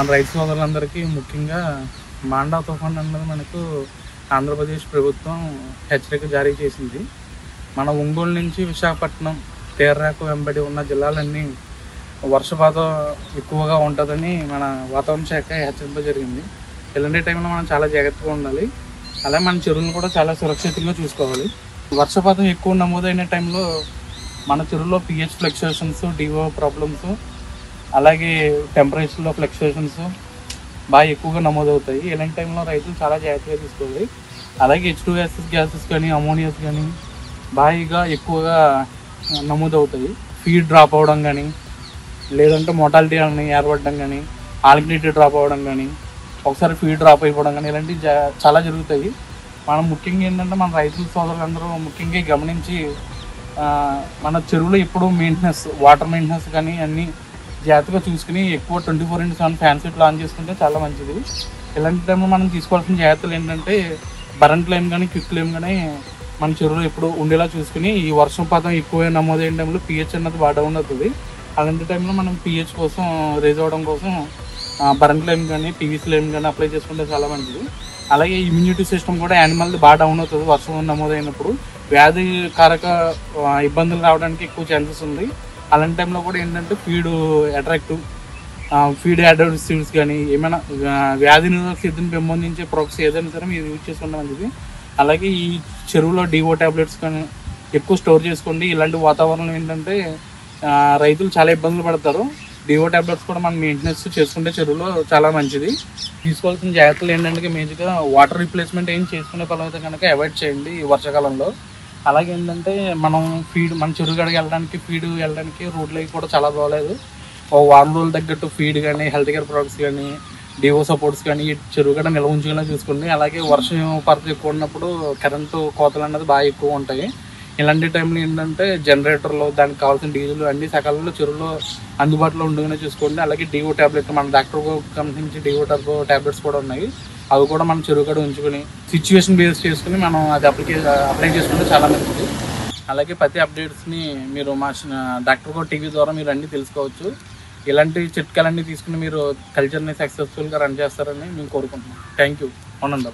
మన రైతు సోదరులందరికీ ముఖ్యంగా మాండా తుఫాన్ అన్నది మనకు ఆంధ్రప్రదేశ్ ప్రభుత్వం హెచ్చరిక జారీ చేసింది. మన ఒంగోలు నుంచి విశాఖపట్నం తీరరేఖ వెంబడి ఉన్న జిల్లాలన్నీ వర్షపాతం ఎక్కువగా ఉంటుందని మన వాతావరణ శాఖ హెచ్చరింప జరిగింది. ఇలాంటి టైంలో మనం చాలా జాగ్రత్తగా ఉండాలి. అలాగే మన చెరువులను కూడా చాలా సురక్షితంగా చూసుకోవాలి. వర్షపాతం ఎక్కువ నమోదైన టైంలో మన చెరువులో pH ఫ్లక్చుయేషన్స్, డిఓ ప్రాబ్లమ్స్, అలాగే టెంపరేచర్లో ఫ్లక్చుయేషన్స్ బాగా ఎక్కువగా నమోదవుతాయి. ఇలాంటి టైంలో రైతులు చాలా జాగ్రత్తగా తీసుకోవాలి. అలాగే H2S గ్యాసెస్ కానీ అమోనియాస్ కానీ బాగా ఎక్కువగా నమోదవుతాయి. ఫీడ్ డ్రాప్ అవ్వడం కానీ, లేదంటే మోటాలిటీ అని ఏర్పడడం కానీ, ఆల్గినిటీ డ్రాప్ అవ్వడం కానీ, ఒకసారి ఫీడ్ డ్రాప్ అయిపోవడం కానీ ఇలాంటివి చాలా జరుగుతాయి. మనం ముఖ్యంగా ఏంటంటే మన రైతుల సోదరులందరూ ముఖ్యంగా గమనించి మన చెరువులో ఎప్పుడు మెయింటెనెన్స్, వాటర్ మెయింటెనెన్స్ కానీ అన్నీ జాగ్రత్తగా చూసుకుని ఎక్కువ 24/7 ఫ్యాన్ సెట్లు ఆన్ చేసుకుంటే చాలా మంచిది. ఇలాంటి టైంలో మనం తీసుకోవాల్సిన జాగ్రత్తలు ఏంటంటే బరెంట్ లైన్ కానీ క్విక్ లైన్ కానీ మన చెరువులో ఎప్పుడు ఉండేలా చూసుకుని, ఈ వర్షపాతం ఎక్కువ నమోదైన టైంలో pH అన్నది బాగా డౌన్ అవుతుంది. అలాంటి టైంలో మనం pH కోసం రేజ్ అవ్వడం కోసం బరెంట్ లైన్ కానీ PVC లైన్ కానీ అప్లై చేసుకుంటే చాలా మంచిది. అలాగే ఇమ్యూనిటీ సిస్టమ్ కూడా యానిమల్ది బాగా డౌన్ అవుతుంది వర్షం నమోదైనప్పుడు. వ్యాధి కారక ఇబ్బందులు రావడానికి ఎక్కువ ఛాన్సెస్ ఉంది. అలాంటి టైంలో కూడా ఏంటంటే ఫీడ్ అడ్వర్సివ్స్ కానీ ఏమైనా వ్యాధి నిరోధక శక్తిని పెంపొందించే ప్రొడక్ట్స్ ఏదైనా సరే మీరు యూజ్ చేసుకుంటే మంచిది. అలాగే ఈ చెరువులో డిఓ ట్యాబ్లెట్స్ కానీ ఎక్కువ స్టోర్ చేసుకోండి. ఇలాంటి వాతావరణం ఏంటంటే రైతులు చాలా ఇబ్బందులు పడతారు. డిఓ ట్యాబ్లెట్స్ కూడా మనం మెయింటెనెన్స్ చేసుకుంటే చెరువులో చాలా మంచిది. తీసుకోవాల్సిన జాగ్రత్తలు ఏంటంటే మేజర్గా వాటర్ రీప్లేస్మెంట్ ఏం చేసుకునే పని అయితే కనుక అవాయిడ్ చేయండి ఈ వర్షాకాలంలో. అలాగే ఏంటంటే మన చెరువు గడికి వెళ్ళడానికి రోడ్లకి కూడా చాలా బాగోలేదు. ఒక వారం రోజులు తగ్గట్టు ఫీడ్ కానీ, హెల్త్ కేర్ ప్రొడక్ట్స్ కానీ, డిఓ సపోర్ట్స్ కానీ చెరువు గడ నిల్వ ఉంచుకునేలా చూసుకోండి. అలాగే వర్షం పరత ఎక్కువ ఉన్నప్పుడు కరెంటు కోతలు అన్నది బాగా ఎక్కువ ఉంటాయి. ఇలాంటి టైంలో ఏంటంటే జనరేటర్లు, దానికి కావాల్సిన డీజిల్ అన్ని సకాలంలో చెరువులో అందుబాటులో ఉండగానే చూసుకోండి. అలాగే డిఓ ట్యాబ్లెట్ మన డాక్టర్ కంపెనీ నుంచి డిఓ టర్బో ట్యాబ్లెట్స్ కూడా ఉన్నాయి. అవి కూడా మనం చెరువు గడ ఉంచుకొని సిచ్యువేషన్ బేస్ చేసుకుని మనం అది అప్లై చేసుకుంటే చాలా మంచిది. అలాగే ప్రతి అప్డేట్స్ని మీరు మా డాక్టర్ టీవీ ద్వారా మీరు అన్నీ తెలుసుకోవచ్చు. ఇలాంటి చిట్కాలన్నీ తీసుకుని మీరు కల్చర్ని సక్సెస్ఫుల్గా రన్ చేస్తారని మేము కోరుకుంటున్నాం. Thank you. అవునండి.